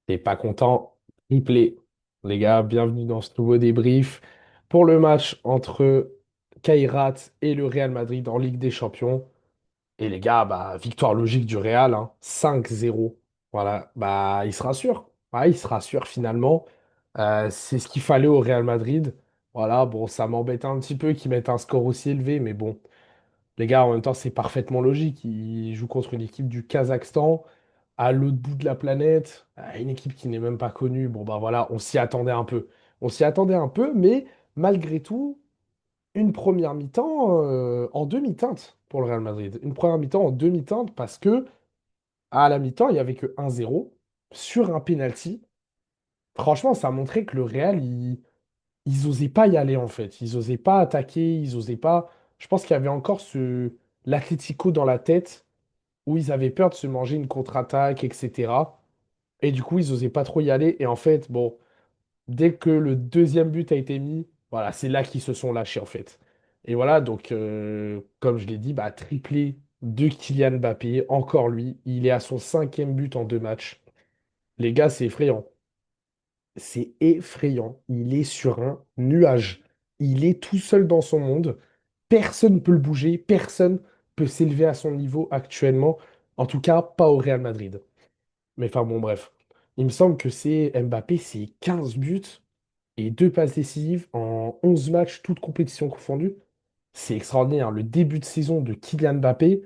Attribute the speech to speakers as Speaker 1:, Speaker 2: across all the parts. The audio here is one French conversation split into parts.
Speaker 1: T'es pas content? Triplé. Les gars, bienvenue dans ce nouveau débrief pour le match entre Kairat et le Real Madrid en Ligue des Champions. Et les gars, bah, victoire logique du Real, hein, 5-0. Voilà, bah, il se rassure. Ouais, il se rassure finalement. C'est ce qu'il fallait au Real Madrid. Voilà, bon, ça m'embête un petit peu qu'ils mettent un score aussi élevé, mais bon, les gars, en même temps, c'est parfaitement logique. Ils jouent contre une équipe du Kazakhstan à l'autre bout de la planète, à une équipe qui n'est même pas connue. Bon, bah voilà, on s'y attendait un peu. On s'y attendait un peu, mais malgré tout, une première mi-temps en demi-teinte pour le Real Madrid. Une première mi-temps en demi-teinte parce que à la mi-temps, il n'y avait que 1-0 sur un penalty. Franchement, ça montrait que le Real, ils osaient pas y aller en fait. Ils osaient pas attaquer, ils osaient pas. Je pense qu'il y avait encore l'Atlético dans la tête où ils avaient peur de se manger une contre-attaque, etc. Et du coup, ils osaient pas trop y aller. Et en fait, bon, dès que le deuxième but a été mis, voilà, c'est là qu'ils se sont lâchés en fait. Et voilà, donc comme je l'ai dit, bah, triplé de Kylian Mbappé, encore lui, il est à son cinquième but en 2 matchs. Les gars, c'est effrayant. C'est effrayant. Il est sur un nuage. Il est tout seul dans son monde. Personne ne peut le bouger. Personne peut s'élever à son niveau actuellement. En tout cas, pas au Real Madrid. Mais enfin bon, bref. Il me semble que c'est Mbappé, c'est 15 buts et 2 passes décisives en 11 matchs, toutes compétitions confondues. C'est extraordinaire. Le début de saison de Kylian Mbappé,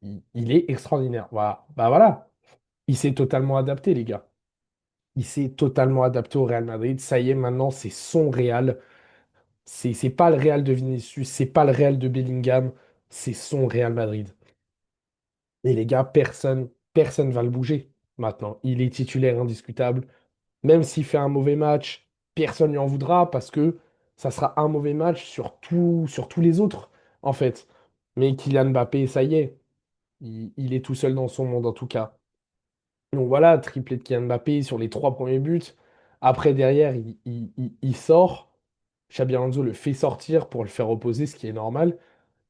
Speaker 1: il est extraordinaire. Voilà. Bah voilà. Il s'est totalement adapté, les gars. Il s'est totalement adapté au Real Madrid. Ça y est, maintenant, c'est son Real. C'est pas le Real de Vinicius, c'est pas le Real de Bellingham, c'est son Real Madrid. Et les gars, personne va le bouger maintenant. Il est titulaire indiscutable. Même s'il fait un mauvais match, personne ne lui en voudra parce que ça sera un mauvais match sur tous les autres, en fait. Mais Kylian Mbappé, ça y est, il est tout seul dans son monde en tout cas. Donc voilà, triplé de Kylian Mbappé sur les 3 premiers buts. Après, derrière, il sort. Xabi Alonso le fait sortir pour le faire reposer, ce qui est normal.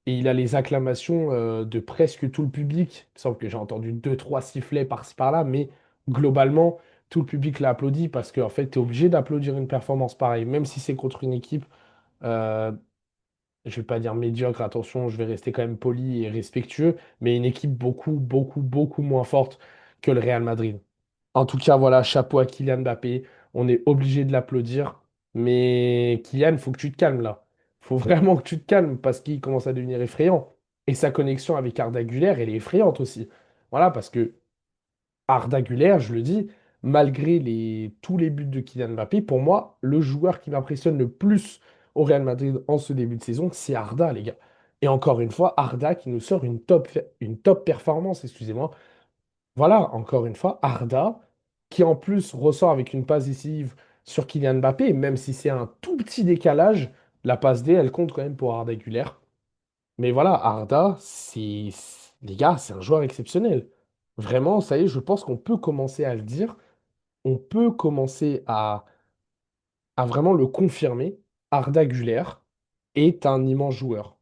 Speaker 1: Et il a les acclamations de presque tout le public. Il me semble que j'ai entendu deux, trois sifflets par-ci par-là, mais globalement, tout le public l'a applaudi parce qu'en fait, tu es obligé d'applaudir une performance pareille, même si c'est contre une équipe, euh, je vais pas dire médiocre, attention, je vais rester quand même poli et respectueux, mais une équipe beaucoup moins forte que le Real Madrid. En tout cas, voilà, chapeau à Kylian Mbappé. On est obligé de l'applaudir. Mais Kylian, faut que tu te calmes là. Faut vraiment que tu te calmes parce qu'il commence à devenir effrayant. Et sa connexion avec Arda Güler, elle est effrayante aussi. Voilà, parce que Arda Güler, je le dis, malgré tous les buts de Kylian Mbappé, pour moi, le joueur qui m'impressionne le plus au Real Madrid en ce début de saison, c'est Arda, les gars. Et encore une fois, Arda qui nous sort une top performance, excusez-moi, voilà, encore une fois, Arda, qui en plus ressort avec une passe décisive sur Kylian Mbappé, même si c'est un tout petit décalage, la passe D, elle compte quand même pour Arda Güler. Mais voilà, Arda, les gars, c'est un joueur exceptionnel. Vraiment, ça y est, je pense qu'on peut commencer à le dire. On peut commencer à vraiment le confirmer, Arda Güler est un immense joueur.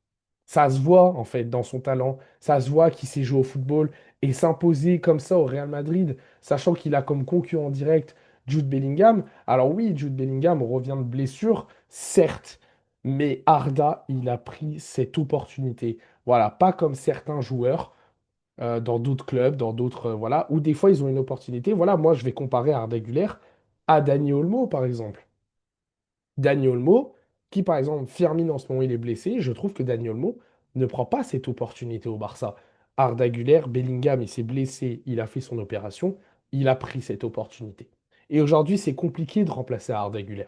Speaker 1: Ça se voit en fait dans son talent, ça se voit qu'il sait jouer au football et s'imposer comme ça au Real Madrid, sachant qu'il a comme concurrent direct Jude Bellingham. Alors oui, Jude Bellingham revient de blessure, certes, mais Arda, il a pris cette opportunité. Voilà, pas comme certains joueurs dans d'autres clubs, dans d'autres voilà, où des fois ils ont une opportunité. Voilà, moi je vais comparer Arda Güler à Dani Olmo par exemple. Dani Olmo, qui par exemple, Firmine en ce moment il est blessé, je trouve que Dani Olmo ne prend pas cette opportunité au Barça. Arda Güler, Bellingham, il s'est blessé, il a fait son opération, il a pris cette opportunité. Et aujourd'hui, c'est compliqué de remplacer Arda Güler.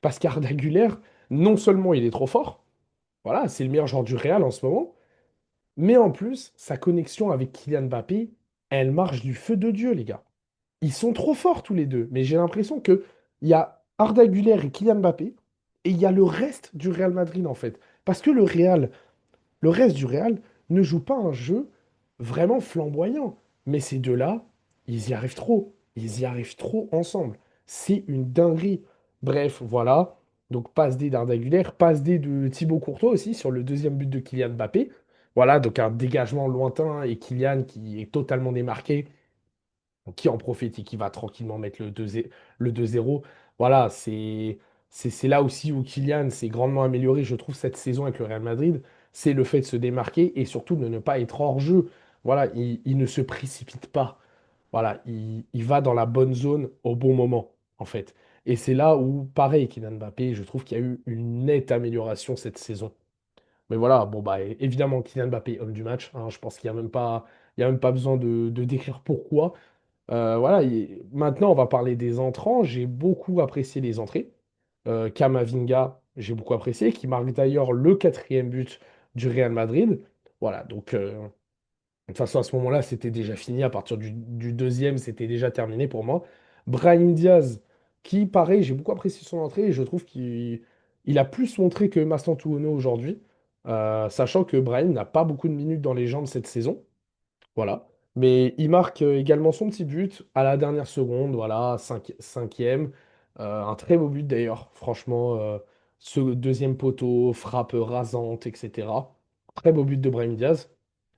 Speaker 1: Parce qu'Arda Güler, non seulement il est trop fort, voilà, c'est le meilleur joueur du Real en ce moment, mais en plus, sa connexion avec Kylian Mbappé, elle marche du feu de Dieu, les gars. Ils sont trop forts tous les deux. Mais j'ai l'impression que il y a Arda Güler et Kylian Mbappé et il y a le reste du Real Madrid en fait. Parce que le reste du Real ne joue pas un jeu vraiment flamboyant. Mais ces deux-là, ils y arrivent trop. Ils y arrivent trop ensemble. C'est une dinguerie. Bref, voilà. Donc passe D d'Arda Güler, passe D de Thibaut Courtois aussi sur le deuxième but de Kylian Mbappé. Voilà, donc un dégagement lointain et Kylian qui est totalement démarqué qui en profite et qui va tranquillement mettre le 2-0. Voilà, c'est là aussi où Kylian s'est grandement amélioré, je trouve, cette saison avec le Real Madrid. C'est le fait de se démarquer et surtout de ne pas être hors jeu. Voilà, il ne se précipite pas. Voilà, il va dans la bonne zone au bon moment, en fait. Et c'est là où, pareil, Kylian Mbappé, je trouve qu'il y a eu une nette amélioration cette saison. Mais voilà, bon, bah, évidemment, Kylian Mbappé, homme du match, hein. Je pense qu'il n'y a même pas, il y a même pas besoin de décrire pourquoi. Voilà, maintenant, on va parler des entrants. J'ai beaucoup apprécié les entrées. Camavinga, j'ai beaucoup apprécié, qui marque d'ailleurs le quatrième but du Real Madrid. Voilà, donc de toute façon, à ce moment-là, c'était déjà fini. À partir du deuxième, c'était déjà terminé pour moi. Brahim Diaz, qui, pareil, j'ai beaucoup apprécié son entrée et je trouve qu'il a plus montré que Mastantuono aujourd'hui, sachant que Brahim n'a pas beaucoup de minutes dans les jambes cette saison. Voilà. Mais il marque également son petit but à la dernière seconde, voilà, cinquième. Un très beau but d'ailleurs, franchement. Ce deuxième poteau, frappe rasante, etc. Très beau but de Brahim Diaz.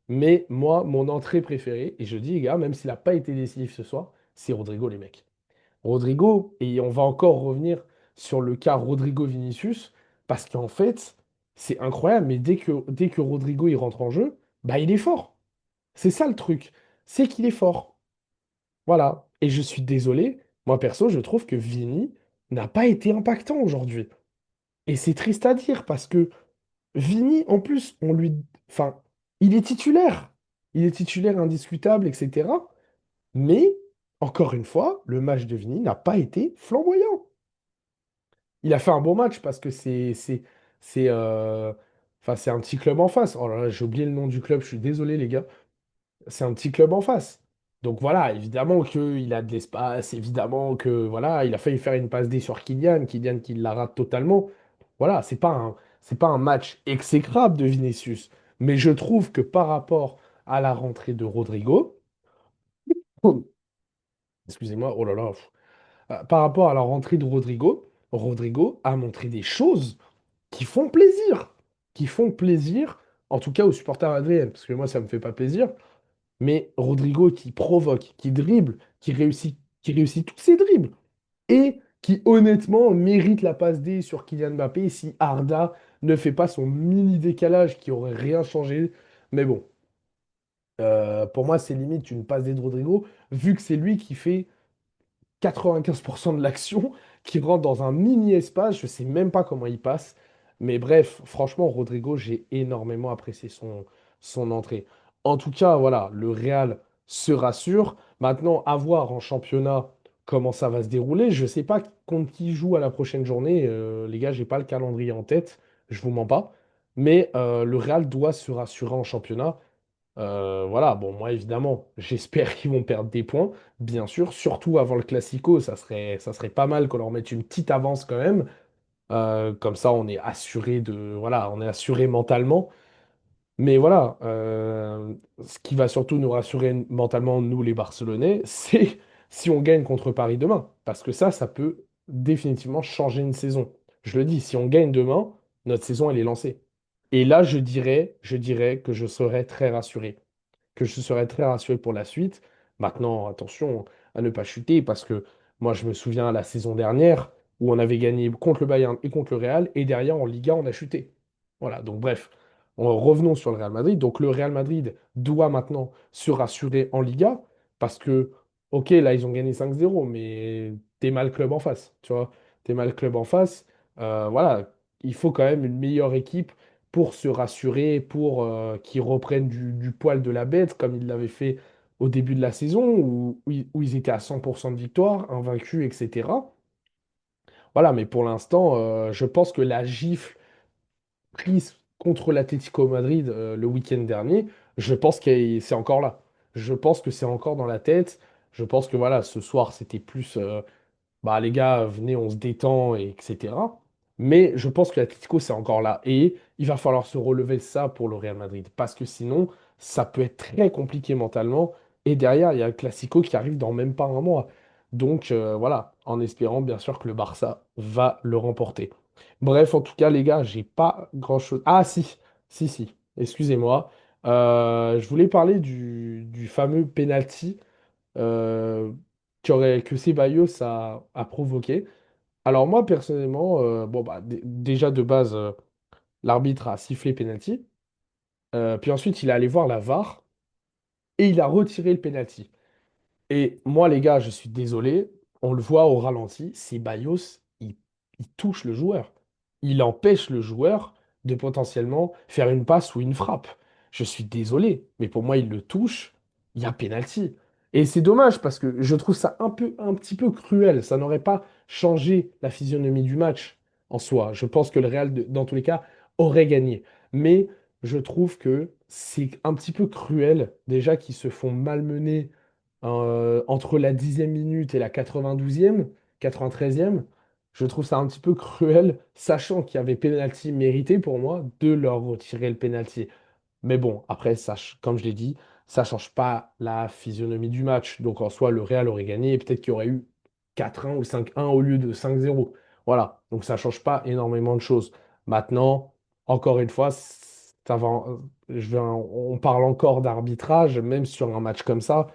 Speaker 1: Mais moi, mon entrée préférée, et je dis, les gars, même s'il n'a pas été décisif ce soir, c'est Rodrigo, les mecs. Rodrigo, et on va encore revenir sur le cas Rodrigo-Vinicius, parce qu'en fait, c'est incroyable, mais dès que Rodrigo il rentre en jeu, bah il est fort. C'est ça le truc, c'est qu'il est fort. Voilà. Et je suis désolé, moi perso, je trouve que Vini n'a pas été impactant aujourd'hui. Et c'est triste à dire parce que Vini, en plus, enfin, il est titulaire. Il est titulaire indiscutable, etc. Mais, encore une fois, le match de Vini n'a pas été flamboyant. Il a fait un bon match parce que c'est, enfin, c'est un petit club en face. Oh là là, j'ai oublié le nom du club, je suis désolé, les gars. C'est un petit club en face. Donc voilà, évidemment qu'il a de l'espace, évidemment que voilà, il a failli faire une passe D sur Kylian, Kylian qui la rate totalement. Voilà, c'est pas un match exécrable de Vinicius. Mais je trouve que par rapport à la rentrée de Rodrigo, excusez-moi, oh là là, par rapport à la rentrée de Rodrigo, Rodrigo a montré des choses qui font plaisir. Qui font plaisir, en tout cas aux supporters adverses, parce que moi ça me fait pas plaisir. Mais Rodrigo qui provoque, qui dribble, qui réussit tous ses dribbles et qui honnêtement mérite la passe D sur Kylian Mbappé si Arda ne fait pas son mini décalage qui aurait rien changé. Mais bon, pour moi, c'est limite une passe D de Rodrigo, vu que c'est lui qui fait 95% de l'action qui rentre dans un mini espace. Je sais même pas comment il passe. Mais bref, franchement, Rodrigo, j'ai énormément apprécié son entrée. En tout cas, voilà, le Real se rassure. Maintenant, à voir en championnat comment ça va se dérouler. Je sais pas contre qui joue à la prochaine journée. Les gars, j'ai pas le calendrier en tête. Je vous mens pas. Mais le Real doit se rassurer en championnat. Voilà, bon, moi évidemment, j'espère qu'ils vont perdre des points, bien sûr, surtout avant le Classico, ça serait pas mal qu'on leur mette une petite avance quand même. Comme ça, on est assuré voilà, on est assuré mentalement. Mais voilà, ce qui va surtout nous rassurer mentalement, nous les Barcelonais, c'est si on gagne contre Paris demain, parce que ça peut définitivement changer une saison. Je le dis, si on gagne demain, notre saison, elle est lancée. Et là, je dirais que je serais très rassuré pour la suite. Maintenant, attention à ne pas chuter parce que moi, je me souviens la saison dernière où on avait gagné contre le Bayern et contre le Real et derrière en Liga, on a chuté. Voilà, donc bref, revenons sur le Real Madrid. Donc le Real Madrid doit maintenant se rassurer en Liga parce que, ok, là, ils ont gagné 5-0, mais t'es mal club en face, tu vois. T'es mal club en face. Voilà, il faut quand même une meilleure équipe pour se rassurer, pour qu'ils reprennent du poil de la bête, comme ils l'avaient fait au début de la saison, où ils étaient à 100% de victoire, invaincus, etc. Voilà, mais pour l'instant, je pense que la gifle prise contre l'Atlético Madrid le week-end dernier, je pense que c'est encore là. Je pense que c'est encore dans la tête. Je pense que voilà, ce soir, c'était plus bah les gars, venez, on se détend, et etc. Mais je pense que l'Atlético, c'est encore là. Et il va falloir se relever ça pour le Real Madrid. Parce que sinon, ça peut être très compliqué mentalement. Et derrière, il y a le Classico qui arrive dans même pas un mois. Donc voilà, en espérant bien sûr que le Barça va le remporter. Bref, en tout cas, les gars, j'ai pas grand-chose. Ah si, si, si, excusez-moi. Je voulais parler du fameux penalty euh, que Ceballos a provoqué. Alors moi, personnellement, bon, bah, déjà de base, l'arbitre a sifflé penalty. Puis ensuite, il est allé voir la VAR et il a retiré le penalty. Et moi, les gars, je suis désolé, on le voit au ralenti, Ceballos, il touche le joueur. Il empêche le joueur de potentiellement faire une passe ou une frappe. Je suis désolé, mais pour moi, il le touche, il y a pénalty. Et c'est dommage parce que je trouve ça un petit peu cruel. Ça n'aurait pas changé la physionomie du match en soi. Je pense que le Real, dans tous les cas, aurait gagné. Mais je trouve que c'est un petit peu cruel, déjà qu'ils se font malmener entre la 10e minute et la 92e, 93e, je trouve ça un petit peu cruel, sachant qu'il y avait pénalty mérité pour moi, de leur retirer le pénalty. Mais bon, après, comme je l'ai dit, ça change pas la physionomie du match. Donc en soi, le Real aurait gagné et peut-être qu'il y aurait eu 4-1 ou 5-1 au lieu de 5-0. Voilà, donc ça change pas énormément de choses. Maintenant, encore une fois, on parle encore d'arbitrage, même sur un match comme ça.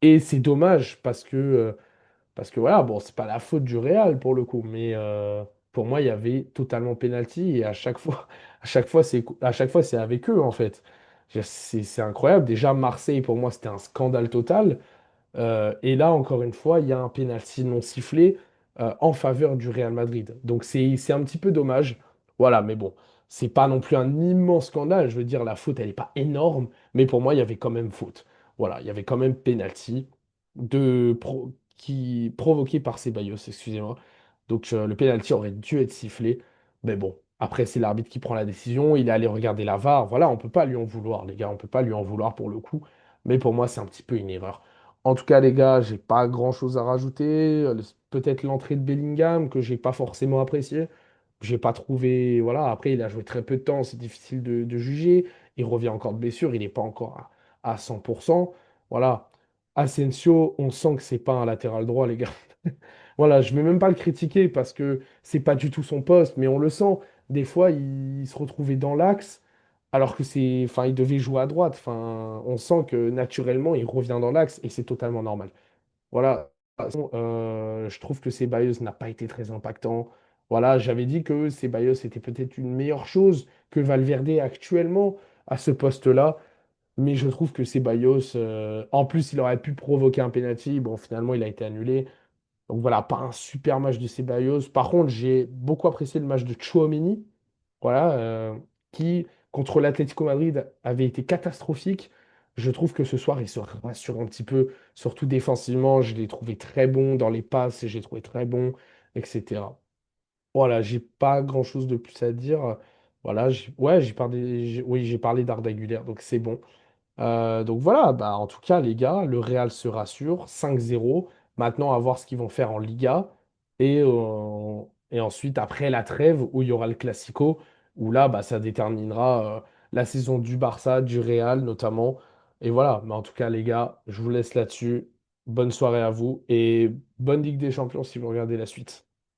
Speaker 1: Et c'est dommage parce que voilà, bon, c'est pas la faute du Real pour le coup, mais pour moi, il y avait totalement penalty et à chaque fois, c'est avec eux en fait. C'est incroyable. Déjà, Marseille, pour moi, c'était un scandale total. Et là, encore une fois, il y a un penalty non sifflé en faveur du Real Madrid. Donc c'est un petit peu dommage. Voilà, mais bon, c'est pas non plus un immense scandale. Je veux dire, la faute, elle n'est pas énorme, mais pour moi, il y avait quand même faute. Voilà, il y avait quand même penalty qui provoqué par Ceballos, excusez-moi. Donc le penalty aurait dû être sifflé. Mais bon, après, c'est l'arbitre qui prend la décision. Il est allé regarder la VAR. Voilà, on peut pas lui en vouloir, les gars. On peut pas lui en vouloir pour le coup. Mais pour moi, c'est un petit peu une erreur. En tout cas, les gars, j'ai pas grand-chose à rajouter. Peut-être l'entrée de Bellingham que j'ai pas forcément apprécié. J'ai pas trouvé. Voilà, après, il a joué très peu de temps, c'est difficile de juger. Il revient encore de blessure, il n'est pas encore à 100%. Voilà. Asensio, on sent que c'est pas un latéral droit, les gars. Voilà, je ne vais même pas le critiquer parce que c'est pas du tout son poste, mais on le sent. Des fois, il se retrouvait dans l'axe alors que enfin, il devait jouer à droite. Enfin, on sent que naturellement, il revient dans l'axe et c'est totalement normal. Voilà. Je trouve que Ceballos n'a pas été très impactant. Voilà, j'avais dit que Ceballos était peut-être une meilleure chose que Valverde actuellement à ce poste-là. Mais je trouve que Ceballos, en plus, il aurait pu provoquer un penalty. Bon, finalement, il a été annulé. Donc voilà, pas un super match de Ceballos. Par contre, j'ai beaucoup apprécié le match de Tchouaméni, voilà, qui, contre l'Atlético Madrid, avait été catastrophique. Je trouve que ce soir, il se rassure un petit peu, surtout défensivement. Je l'ai trouvé très bon dans les passes, j'ai trouvé très bon, etc. Voilà, j'ai pas grand-chose de plus à dire. Voilà, ouais, oui, j'ai parlé d'Arda Güler, donc c'est bon. Donc voilà, bah, en tout cas, les gars, le Real se rassure, 5-0. Maintenant, à voir ce qu'ils vont faire en Liga. Et ensuite, après la trêve, où il y aura le Classico, où là, bah, ça déterminera la saison du Barça, du Real notamment. Et voilà, mais en tout cas, les gars, je vous laisse là-dessus. Bonne soirée à vous et bonne Ligue des Champions si vous regardez la suite.